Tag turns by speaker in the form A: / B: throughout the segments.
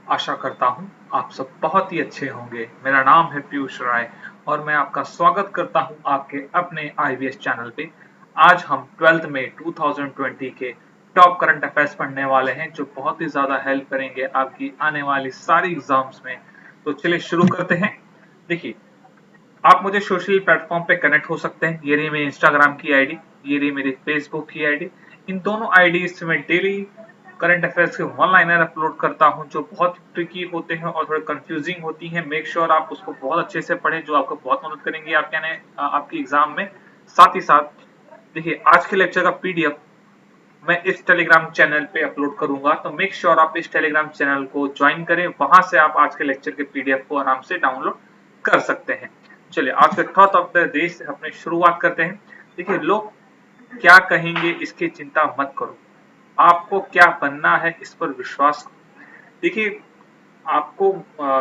A: आशा करता हूँ आप सब बहुत ही अच्छे होंगे। मेरा नाम है पीयूष राय और मैं आपका स्वागत करता हूँ आपके अपने आईवीएस चैनल पे। आज हम 12th में 2020 के टॉप करंट अफेयर्स पढ़ने वाले हैं जो बहुत ही ज़्यादा हेल्प करेंगे आपकी आने वाली सारी एग्जाम्स में। तो चलिए शुरू करते हैं। देखिए, आप मुझे सोशल प्लेटफॉर्म पे कनेक्ट हो सकते हैं। ये रही मेरी इंस्टाग्राम की आईडी, ये रही मेरी फेसबुक की आईडी। इन दोनों आईडी से मैं डेली करंट अफेयर्स के वन लाइनर अपलोड करता हूं जो बहुत ट्रिकी होते हैं और थोड़े कंफ्यूजिंग होती हैं। मेक श्योर आप उसको बहुत अच्छे से पढ़ें जो आपको बहुत मदद करेंगी आपकी एग्जाम में। साथ ही साथ देखिए, आज के लेक्चर का पीडीएफ मैं इस टेलीग्राम चैनल पे अपलोड करूंगा, तो मेक श्योर आप इस टेलीग्राम चैनल को ज्वाइन करें। वहां से आप आज के लेक्चर के पीडीएफ को आराम से डाउनलोड कर सकते हैं। चलिए, आज के थॉट ऑफ द डे से अपनी शुरुआत करते हैं। देखिए, लोग क्या कहेंगे इसकी चिंता मत करो, आपको क्या बनना है इस पर विश्वास करो। देखिए, आपको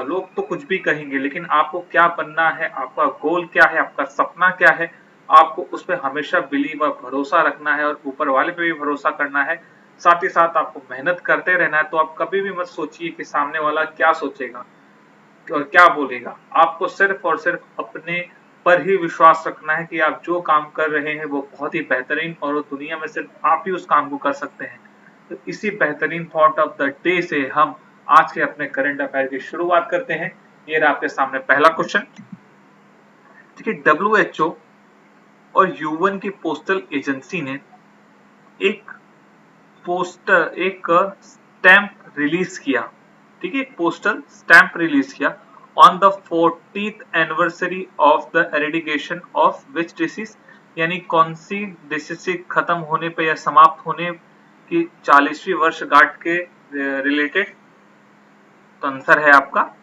A: लोग तो कुछ भी कहेंगे, लेकिन आपको क्या बनना है, आपका गोल क्या है, आपका सपना क्या है, आपको उस पर हमेशा बिलीव और भरोसा रखना है और ऊपर वाले पे भी भरोसा करना है। साथ ही साथ आपको मेहनत करते रहना है। तो आप कभी भी मत सोचिए कि सामने वाला क्या सोचेगा और क्या बोलेगा। आपको सिर्फ और सिर्फ अपने पर ही विश्वास रखना है कि आप जो काम कर रहे हैं वो बहुत ही बेहतरीन और दुनिया में सिर्फ आप ही उस काम को कर सकते हैं। तो इसी बेहतरीन थॉट ऑफ द डे से हम आज के अपने करंट अफेयर की शुरुआत करते हैं। ये रहा आपके सामने पहला क्वेश्चन। देखिए, डब्ल्यूएचओ और यूएन की पोस्टल एजेंसी ने एक एक स्टैंप रिलीज किया। ठीक है, एक पोस्टल स्टैंप रिलीज किया on the 40th anniversary of the eradication of which disease, यानी कौन सी डिसीज खत्म होने पे या समाप्त होने की 40वीं वर्षगांठ के रिलेटेड। तो आंसर है आपका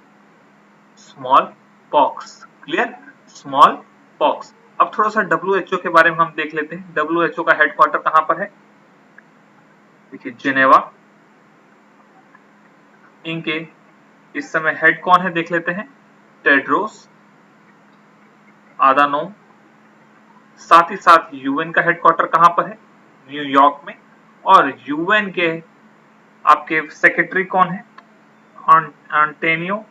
A: small pox. Clear, small pox. अब थोड़ा सा डब्ल्यूएचओ के बारे में हम देख लेते हैं। डब्ल्यूएचओ का हेडक्वार्टर कहां पर है? देखिए, जिनेवा। इनके इस समय हेड कौन है देख लेते हैं। टेड्रोस आदानोम। साथ ही साथ यूएन का हेडक्वार्टर कहां पर है? न्यूयॉर्क में। और यूएन के आपके सेक्रेटरी कौन है? Antonio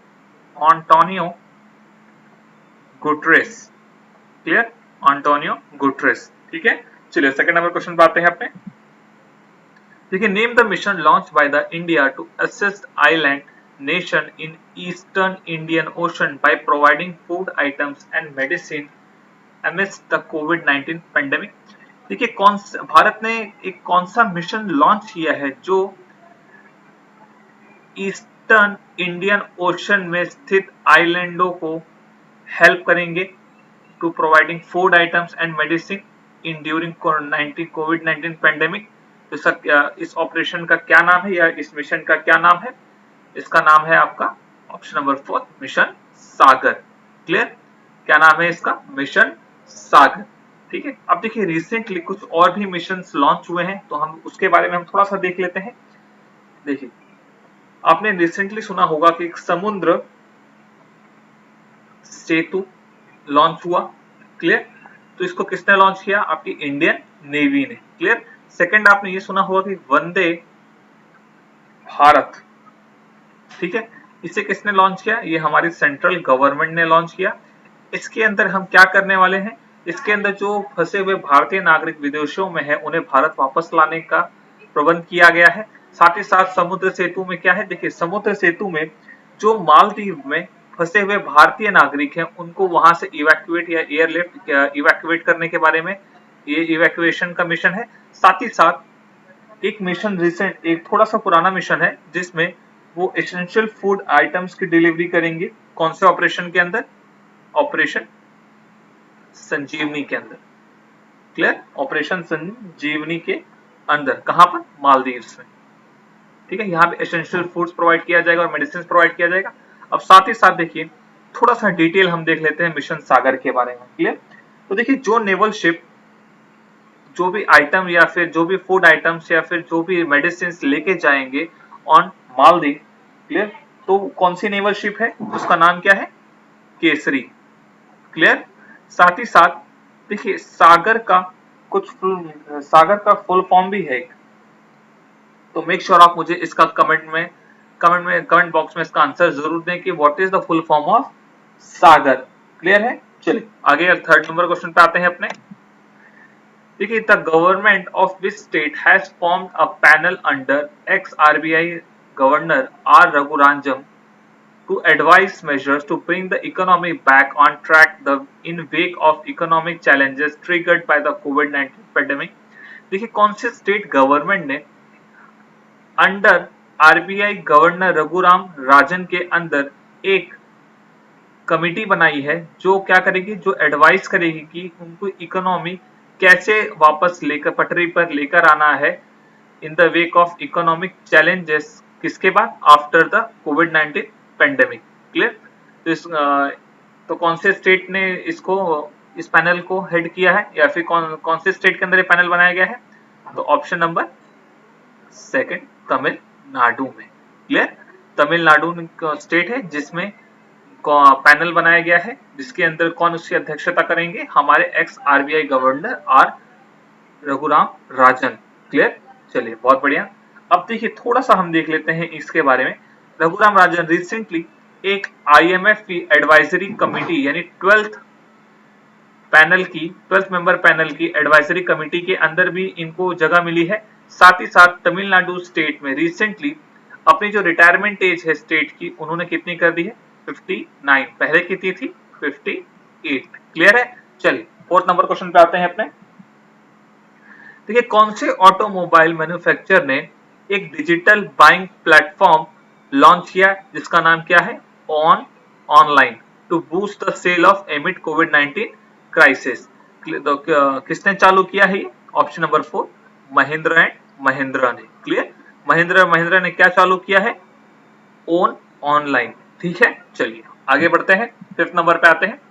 A: Guterres. Clear, Antonio Guterres. ठीक है, चलिए सेकंड नंबर क्वेश्चन पे आते हैं अपने। देखिए, name the mission launch by the India to assist island nation in eastern Indian Ocean by providing food items and medicine amidst the COVID-19 pandemic। देखिए, भारत ने एक कौन सा मिशन लॉन्च किया है जो ईस्टर्न इंडियन ओशन में स्थित आइलैंडों को हेल्प करेंगे to providing food items and medicine in during कोविड-19 पैंडेमिक। इस ऑपरेशन का क्या नाम है या इस मिशन का क्या नाम है? इसका नाम है आपका ऑप्शन नंबर 4, मिशन सागर। क्लियर, क्या नाम है इसका? मिशन सागर। ठीक है, अब देखिए, रिसेंटली कुछ और भी मिशन लॉन्च हुए हैं, तो हम उसके बारे में हम थोड़ा सा देख लेते हैं। देखिए, आपने रिसेंटली सुना होगा कि एक समुद्र सेतु लॉन्च हुआ। क्लियर, तो इसको किसने लॉन्च किया? आपकी इंडियन नेवी ने। क्लियर, सेकंड आपने ये सुना होगा कि वंदे भारत। ठीक है, इसे किसने लॉन्च किया? ये हमारी सेंट्रल गवर्नमेंट ने लॉन्च किया। इसके अंदर हम क्या करने वाले हैं? इसके अंदर जो फंसे हुए भारतीय नागरिक विदेशों में है उन्हें भारत वापस लाने का प्रबंध किया गया है। साथ ही साथ समुद्र सेतु में क्या है? देखिए, समुद्र सेतु में जो मालदीव में फंसे हुए भारतीय नागरिक हैं उनको वहां से इवैक्यूएट या एयरलिफ्ट इवैक्यूएट करने के बारे में ये इवैक्यूएशन का मिशन है। साथ ही साथ एक मिशन रिसेंट, एक थोड़ा सा पुराना मिशन है जिसमें वो एसेंशियल फूड आइटम्स की डिलीवरी करेंगे। कौन से ऑपरेशन के अंदर? ऑपरेशन संजीवनी के अंदर। क्लियर, ऑपरेशन संजीवनी के अंदर। कहां पर? मालदीव्स में। ठीक है, यहाँ पे एसेंशियल फूड्स प्रोवाइड किया जाएगा और मेडिसिन प्रोवाइड किया जाएगा। अब साथ ही साथ देखिए, थोड़ा सा डिटेल हम देख लेते हैं मिशन सागर के बारे में। क्लियर, तो देखिए, जो नेवल शिप जो भी आइटम या फिर जो भी फूड आइटम्स या फिर जो भी मेडिसिन लेके जाएंगे ऑन मालदीव। क्लियर, तो कौन सी नेवल शिप है? उसका नाम क्या है? केसरी। क्लियर, साथ ही साथ देखिए, सागर का फुल फॉर्म भी है एक, तो मेक श्योर आप मुझे इसका कमेंट में कमेंट बॉक्स में इसका आंसर जरूर दें कि what is the full form of Sagar. Clear है? चलिए आगे थर्ड नंबर क्वेश्चन पे आते हैं अपने। देखिए, the government of which state has formed a panel under x RBI governor are रघुरांजन to advise measures to bring the economy back on track in wake of economic challenges triggered by the COVID-19 pandemic। देखिए, कौन से state government ने under RBI governor Raghuram Rajan के अंदर एक committee बनाई है जो क्या करेगी, जो एडवाइस करेगी कि उनको इकोनॉमी कैसे वापस लेकर पटरी पर लेकर आना है in the wake of economic challenges, किसके बाद, after the covid pandemic. Clear? तो कौन से स्टेट ने इस पैनल को हेड किया है, या फिर कौन से स्टेट के अंदर ये पैनल बनाया गया है? तो ऑप्शन नंबर सेकंड, तमिलनाडु में। क्लियर? तमिलनाडु स्टेट है जिसमें पैनल बनाया गया है, जिसके अंदर कौन उसकी अध्यक्षता करेंगे, हमारे ex RBI governor R Raghuram Rajan. Clear? चलिए बहुत बढ़िया। अब देखिए, थोड़ा सा हम देख लेते हैं इसके बारे में। रघुराम राजन रिसेंटली एक आईएमएफ की एडवाइजरी कमिटी यानी 12th मेंबर पैनल की एडवाइजरी कमिटी के अंदर भी इनको जगह मिली है। साथ ही साथ तमिलनाडु स्टेट में रिसेंटली अपनी जो रिटायरमेंट एज है स्टेट की, उन्होंने कितनी कर दी है, 59। पहले कितनी थी, 58। क्लियर है? चलिए फोर्थ नंबर क्वेश्चन पे आते हैं अपने। देखिए, कौन से ऑटोमोबाइल मैन्युफैक्चरर ने एक डिजिटल बाइंग प्लेटफॉर्म लॉन्च किया जिसका नाम क्या है, online, to boost the sale of amid कोविड-19 क्राइसिस। तो किसने चालू किया है ये? Option number 4, Mahindra and Mahindra ने। क्लियर? महिंद्रा ने क्या चालू किया है, ऑनलाइन। ठीक है, चलिए आगे बढ़ते हैं, फिफ्थ नंबर पे आते हैं।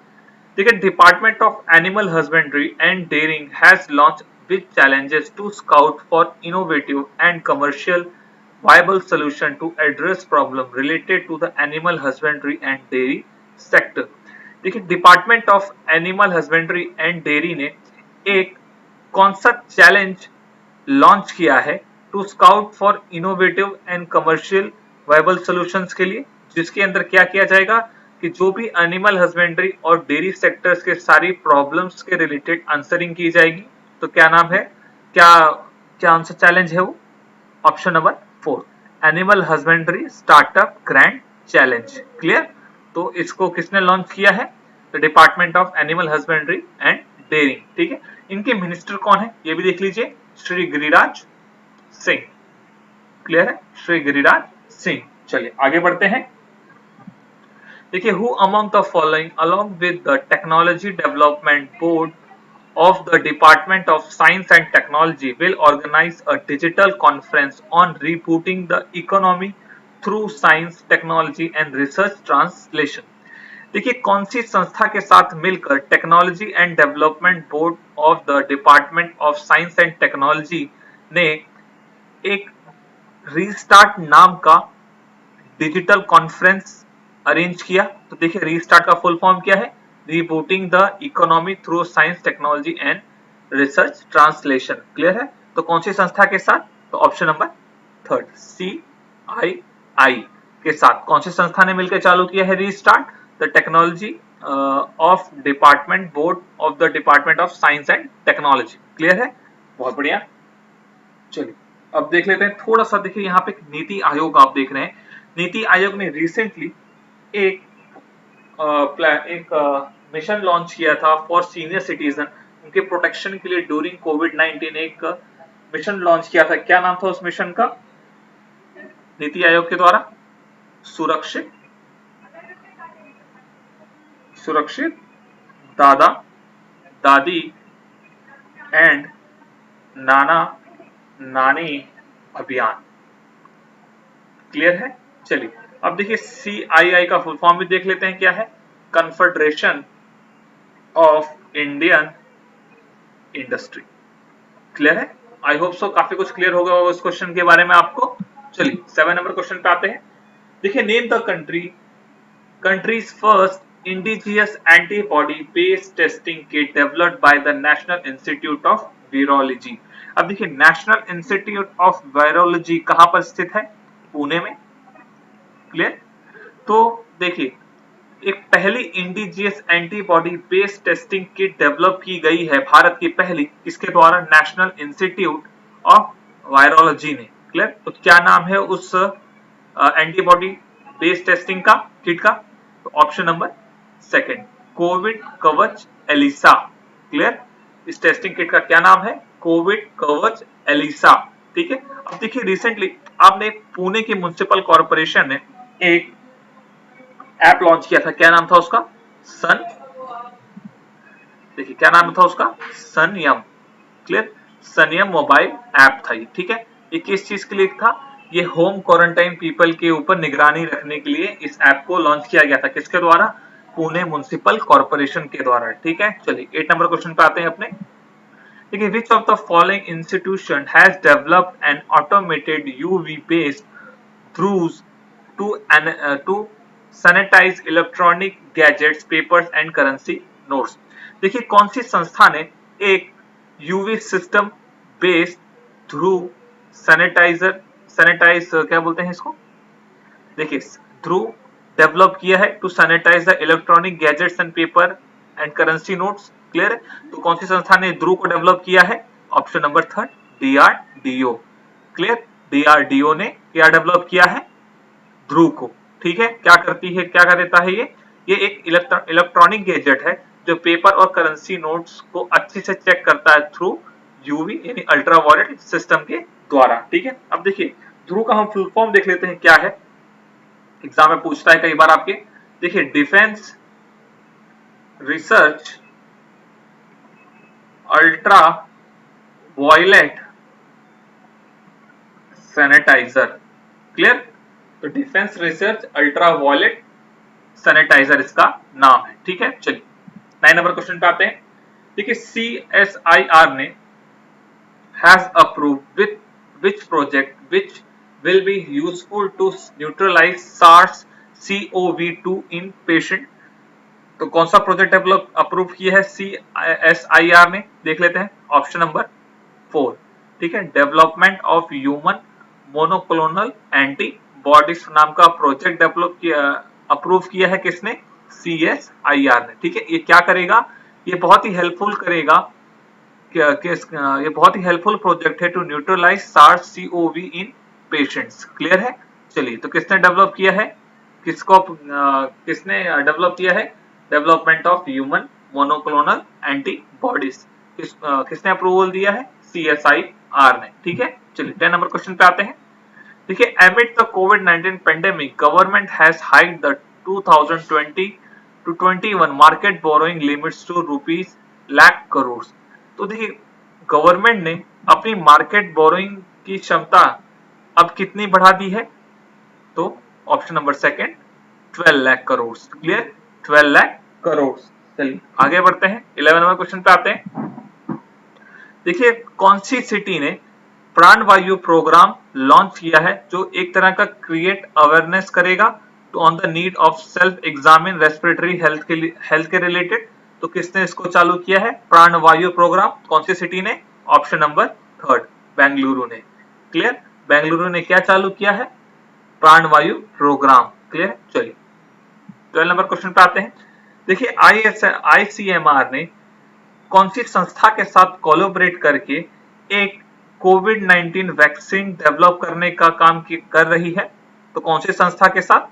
A: देखिए, department of animal husbandry and dairying has launch with challenges to scout for innovative and commercial viable solution to address problem related to the animal husbandry and dairy sector। देखिए, department of animal husbandry and dairy ने एक कौन सा challenge launch किया है to scout for innovative and commercial viable solutions के लिए, जिसके अंदर क्या किया जाएगा कि जो भी एनिमल हस्बेंड्री और डेयरी सेक्टर्स के सारी प्रॉब्लम्स के रिलेटेड आंसरिंग की जाएगी। तो क्या नाम है, क्या आंसर चैलेंज है वो? Option number 4, animal husbandry startup grand challenge. Clear? तो इसको किसने लॉन्च किया है? The department of animal husbandry and dairying. ठीक है, इनके मिनिस्टर कौन है ये भी देख लीजिए, श्री गिरिराज सिंह। क्लियर है? श्री गिरिराज सिंह। चलिए आगे बढ़ते हैं। देखिए, who among the following along with the technology development board of the Department of Science and Technology will organize a digital conference on rebooting the economy through science, technology and research translation। देखिए, कौन सी संस्था के साथ मिलकर technology and development board of the department of science and technology ने एक restart नाम का डिजिटल कॉन्फ्रेंस अरेंज किया। तो देखिए, रीस्टार्ट का फुल फॉर्म क्या है, rebooting the economy through science, technology and research translation. Clear है? तो कौन सी संस्था के साथ? तो ऑप्शन नंबर 3, CII के साथ कौन सी संस्था ने मिलकर चालू किया है restart? The technology of department board of the department of science and technology. Clear है? बहुत बढ़िया। चलिए अब देख लेते हैं थोड़ा सा। देखिए, यहाँ पे नीति आयोग आप देख रहे हैं। नीति आयोग ने रिसेंटली एक मिशन लॉन्च किया था फॉर सीनियर सिटीजन, उनके प्रोटेक्शन के लिए ड्यूरिंग कोविड-19 एक मिशन लॉन्च किया था। क्या नाम था उस मिशन का नीति आयोग के द्वारा? सुरक्षित दादा दादी एंड नाना नानी अभियान। क्लियर है? चलिए अब देखिए, CII का फुल फॉर्म भी देख लेते हैं क्या है, confederation of Indian industry. Clear है? आई होप सो काफी कुछ क्लियर होगा उस क्वेश्चन के बारे में आपको। चलिए 7 नंबर क्वेश्चन पे आते हैं। देखिए, name the countries first indigenous antibody based testing kit developed by the national institute of virology. अब देखिए, नेशनल इंस्टीट्यूट ऑफ वायरोलॉजी कहां पर स्थित है? पुणे में। क्लियर। तो देखिए, एक पहली indigenous antibody based testing kit develop की गई है, भारत की पहली, किसके द्वारा? नेशनल इंस्टीट्यूट ऑफ वायरोलॉजी ने। क्लियर। तो क्या नाम है उस एंटीबॉडी बेस्ड टेस्टिंग का किट का? तो ऑप्शन नंबर सेकंड, कोविड कवच एलिसा। क्लियर। इस टेस्टिंग किट का क्या नाम है? कोविड कवच एलिसा। ठीक है। अब देखिए, रिसेंटली आपने पुणे की म्युनिसिपल कॉर्पोरेशन ने एक ऐप लॉन्च किया था, क्या नाम था उसका? सन। देखिए क्या नाम था उसका? Sanyam. Clear. Sanyam mobile app था ये। ठीक है। ये किस चीज के लिए था? ये होम क्वारंटाइन पीपल के ऊपर निगरानी रखने के लिए इस ऐप को लॉन्च किया गया था। किसके द्वारा? पुणे म्युनिसिपल कॉर्पोरेशन के द्वारा। ठीक है। चलिए 8 नंबर क्वेश्चन पे आते हैं अपने। देखिए, which of the following institution has developed N automated UV based throughs to sanitize electronic gadgets, papers and currency notes। देखिए, कौन सी संस्था ने एक UV system based through sanitize क्या बोलते हैं इसको? देखिए, थ्रू डेवलप किया है to sanitize the electronic gadgets and paper and currency notes. Clear है। तो कौन सी संस्था ने ध्रुव को डेवलप किया है? Option number third, DRDO. Clear. DRDO ने क्या डेवलप किया है? ध्रुव को। ठीक है। क्या करती है, क्या कर देता है ये एक इलेक्ट्रॉनिक गैजेट है जो पेपर और करेंसी नोट्स को अच्छे से चेक करता है थ्रू यूवी यानी अल्ट्रावायलेट सिस्टम के द्वारा। ठीक है। अब देखिए, ध्रुव का हम फुल फॉर्म देख लेते हैं क्या है, एग्जाम में पूछता है कई बार आपके। देखिए, defence research ultra violet sanitiser. Clear. तो defence research ultra violet sanitiser इसका नाम है। ठीक है। चलिए 9 नंबर क्वेश्चन पे आते हैं। देखिए, CSIR ने has approved with which project which will be useful to neutralize SARS-CoV-2 in patient। तो कौन सा प्रोजेक्ट डेवलप अप्रूव किया है CSIR ने? देख लेते हैं ऑप्शन नंबर 4। ठीक है। Development of human monoclonal antibodies नाम का प्रोजेक्ट डेवलप किया, अप्रूव किया है किसने? CSIR ने। ठीक है। ये क्या करेगा? ये बहुत ही हेल्पफुल करेगा, ये बहुत ही हेल्पफुल प्रोजेक्ट है to neutralize SARS-CoV in patients. Clear है। चलिए, तो किसने डेवलप किया है? किसने डेवलप किया है? Development of human monoclonal antibodies. किसने अप्रूवल दिया है? CSIR ने। ठीक है। चलिए 10 नंबर क्वेश्चन पे आते हैं। देखिए, amid the COVID-19 pandemic, government has hiked the 2020 to 21 market borrowing limits to rupees lakh crore. तो देखिए, गवर्नमेंट ने अपनी मार्केट बोरोइंग की क्षमता अब कितनी बढ़ा दी है? तो option number second, 12 lakh crore. Clear. 12 lakh crore. चलिए आगे बढ़ते हैं, 11 नंबर क्वेश्चन पे आते हैं। देखिए, कौन सी सिटी ने प्राणवायु प्रोग्राम लॉन्च किया है जो एक तरह का क्रिएट अवेयरनेस करेगा तो on the need of self examine respiratory health के रिलेटेड। तो किसने इसको चालू किया है? प्राणवायु प्रोग्राम। कौन सी सिटी ने? ऑप्शन नंबर थर्ड, बेंगलुरु ने। क्लियर। बेंगलुरु ने क्या चालू किया है? प्राणवायु प्रोग्राम। क्लियर। चलिए 12 नंबर क्वेश्चन पे आते हैं। देखिए, ICMR ने कौन सी संस्था के साथ कोलैबोरेट करके एक कोविड-19 वैक्सीन डेवलप करने का काम कर रही है? तो कौन सी संस्था के साथ?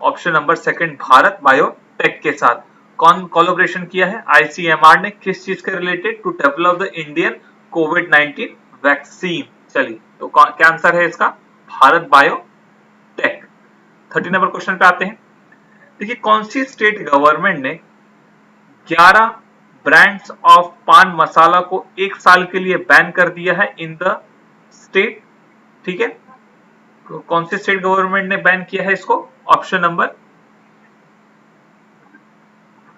A: Option number second, Bharat biotech के साथ। कौन कोलैबोरेशन किया है? ICMR ने। किस चीज के related? To develop the Indian कोविड-19 वैक्सीन। चलिए, तो क्या आंसर है इसका? भारत बायोटेक। 30 नंबर क्वेश्चन पे आते हैं। देखिए, कौन सी स्टेट गवर्नमेंट ने 11 ब्रांड्स ऑफ पान मसाला को 1 साल के लिए बैन कर दिया है इन द स्टेट? ठीक है। तो कौन सी स्टेट गवर्नमेंट ने बैन किया है इसको? Option number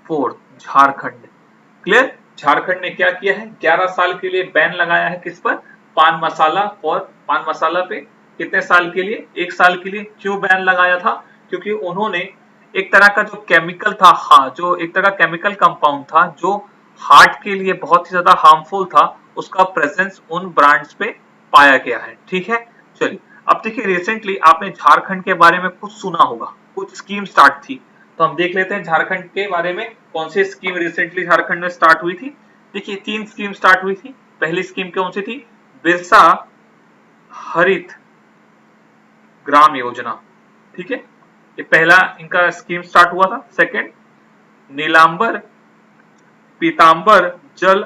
A: 4, Jharkhand. Clear. Jharkhand ने क्या किया है? 11 साल के लिए बैन लगाया है किस पर? पान मसाला। और पान मसाला पे कितने साल के लिए? 1 साल के लिए। क्यों बैन लगाया था? क्योंकि उन्होंने एक तरह का जो केमिकल था, हाँ, जो एक तरह का केमिकल कंपाउंड था जो हार्ट के लिए बहुत ही ज्यादा हार्मफुल था, उसका प्रेजेंस उन ब्रांड्स पे पाया गया है। ठीक है। चलिए अब देखिए रिसेंटली आपने झारखंड के बारे में कुछ सुना होगा, कुछ स्कीम स्टार्ट थी, तो हम देख लेते हैं झारखंड के बारे में कौन सी स्कीम रिसेंटली झारखंड में स्टार्ट हुई थी। देखिए 3 स्कीम स्टार्ट हुई थी। पहली स्कीम कौन सी थी? बिरसा हरित ग्राम योजना, ठीक है, ये पहला इनका स्कीम स्टार्ट हुआ था। सेकंड नीलांबर पीतांबर जल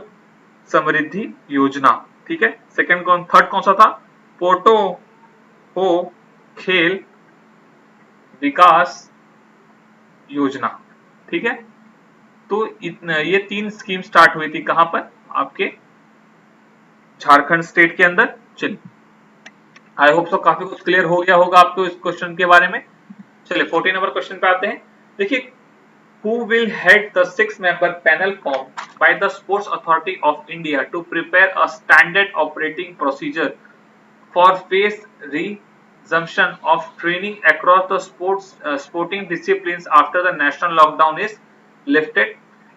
A: समृद्धि योजना, ठीक है, थर्ड कौन सा था? पोटो हो खेल विकास योजना, ठीक है। तो ये 3 स्कीम स्टार्ट हुई थी कहां पर? आपके झारखंड स्टेट के अंदर। चलिए आई होप सो काफी कुछ क्लियर हो गया होगा आपको इस क्वेश्चन के बारे में। चलिए 14 नंबर क्वेश्चन पे आते हैं। देखिए who will head the 6-member panel formed by the Sports Authority of India to prepare a standard operating procedure for phased resumption of training across the sporting disciplines after the national lockdown is lifted।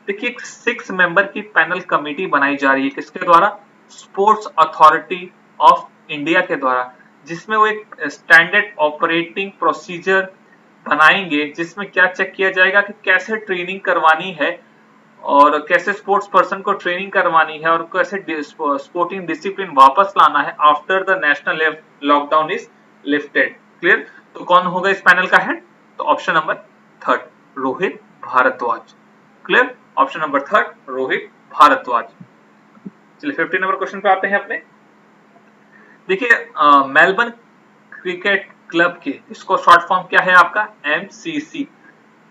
A: देखिए 6 member की panel committee बनाई जा रही है, किसके द्वारा? Sports authority of India के द्वारा, जिसमें वो एक स्टैंडर्ड ऑपरेटिंग प्रोसीजर बनाएंगे, जिसमें क्या चेक किया जाएगा कि कैसे ट्रेनिंग करवानी है और कैसे स्पोर्ट्स पर्सन को ट्रेनिंग करवानी है और कैसे स्पोर्टिंग डिसिप्लिन वापस लाना है after the national lockdown is lifted. Clear? तो कौन होगा इस पैनल का हेड? तो option number third, Rohit Bhardwaj. Clear? Option number third, Rohit Bhardwaj. चलिए 15 नंबर क्वेश्चन पे आते हैं अपने। देखिए मेलबर्न क्रिकेट क्लब के, इसको शॉर्ट फॉर्म क्या है आपका? एमसीसी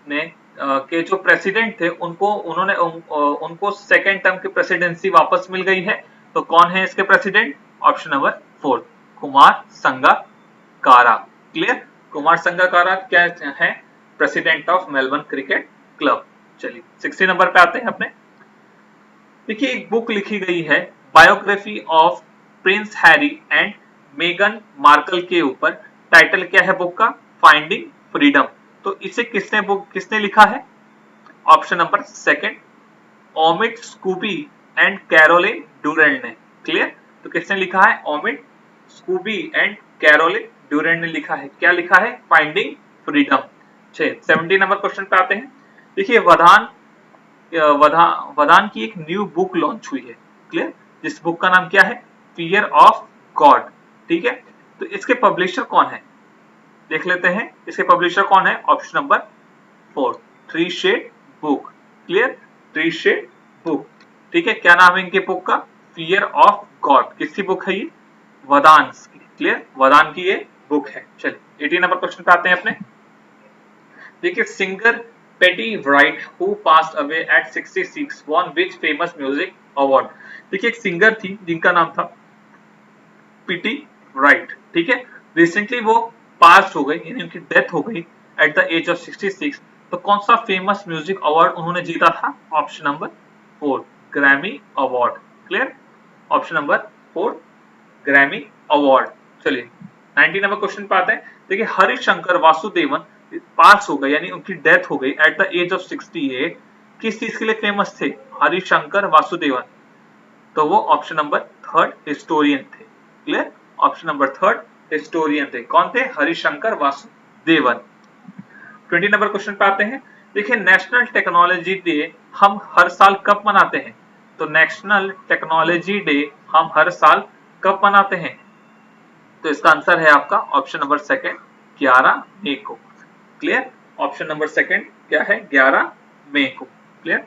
A: ने के जो प्रेसिडेंट थे उनको सेकेंड टर्म की प्रेसिडेंसी वापस मिल गई है। तो कौन है इसके president? Option number 4, Kumar Sangakkara. Clear? Kumar Sangakkara क्या है? President of Melbourne cricket club. चलिए 16 नंबर पे आते हैं अपने। देखिए एक बुक लिखी गई है biography of prince Harry and मेगन मार्कल के ऊपर। टाइटल क्या है बुक का? Finding freedom. तो इसे किसने लिखा है? Option number second, Omid Scobie and Carolyn Durand ने। क्लियर? तो किसने लिखा है? Omid Scobie and Carolyn Durand ने लिखा है। क्या लिखा है? Finding freedom. 17 नंबर क्वेश्चन पे आते हैं। देखिए वधान की एक न्यू बुक लॉन्च हुई है। क्लियर? जिस बुक का नाम क्या है? Fear of God. ठीक है, तो इसके पब्लिशर कौन है? देख लेते हैं इसके पब्लिशर कौन है। Option number 4, three shade book. Clear? Three shade book. ठीक है, क्या नाम है इनके बुक का? Fear of God. किसकी बुक है ये? वदान की। क्लियर? वदान की ये बुक है। चलिए 18 नंबर क्वेश्चन पे आते हैं अपने। देखिए सिंगर पेटी right who passed away at 66 won which famous music award। देखिए एक सिंगर थी जिनका नाम था पीटी राइट। ठीक है, रिसेंटली वो पास हो गई, यानी उनकी डेथ हो गई एट द एज ऑफ 66। तो कौन सा फेमस म्यूजिक अवार्ड उन्होंने जीता था? Option number 4, Grammy award. Clear? Option number 4, Grammy award. चलिए 19 नंबर क्वेश्चन पे आते हैं। देखिए हरिशंकर वासुदेवन पास हो गए, यानी उनकी डेथ हो गई एट द एज ऑफ 68। किस चीज के लिए फेमस थे हरिशंकर वासुदेवन? तो वो ऑप्शन नंबर 3 हिस्टोरियन थे। क्लियर? ऑप्शन नंबर 3 हिस्टोरियन थे। कौन थे? हरिशंकर वासुदेवन। 20 नंबर क्वेश्चन पे आते हैं। देखिए नेशनल टेक्नोलॉजी डे हम हर साल कब मनाते हैं? तो नेशनल टेक्नोलॉजी डे हम हर साल कब मनाते हैं? तो इसका आंसर है आपका ऑप्शन नंबर 2, 11 मई को। क्लियर? ऑप्शन नंबर 2 क्या है? 11 मई को। क्लियर?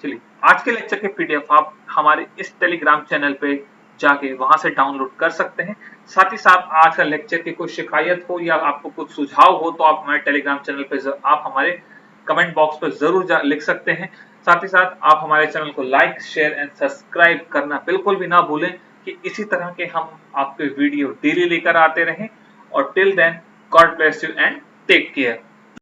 A: चलिए आज के लेक्चर के पीडीएफ आप हमारे इस टेलीग्राम चैनल पे जाके वहां से डाउनलोड कर सकते हैं। साथ ही साथ आज का लेक्चर की कोई शिकायत हो या आपको कुछ सुझाव हो तो आप हमारे टेलीग्राम चैनल पे आप हमारे कमेंट बॉक्स पर जरूर लिख सकते हैं। साथ ही साथ आप हमारे चैनल को लाइक, शेयर एंड सब्सक्राइब करना बिल्कुल भी ना भूलें कि इसी तरह के हम आपके वीडियो डेली लेकर आते रहें। और till then God bless you and take care.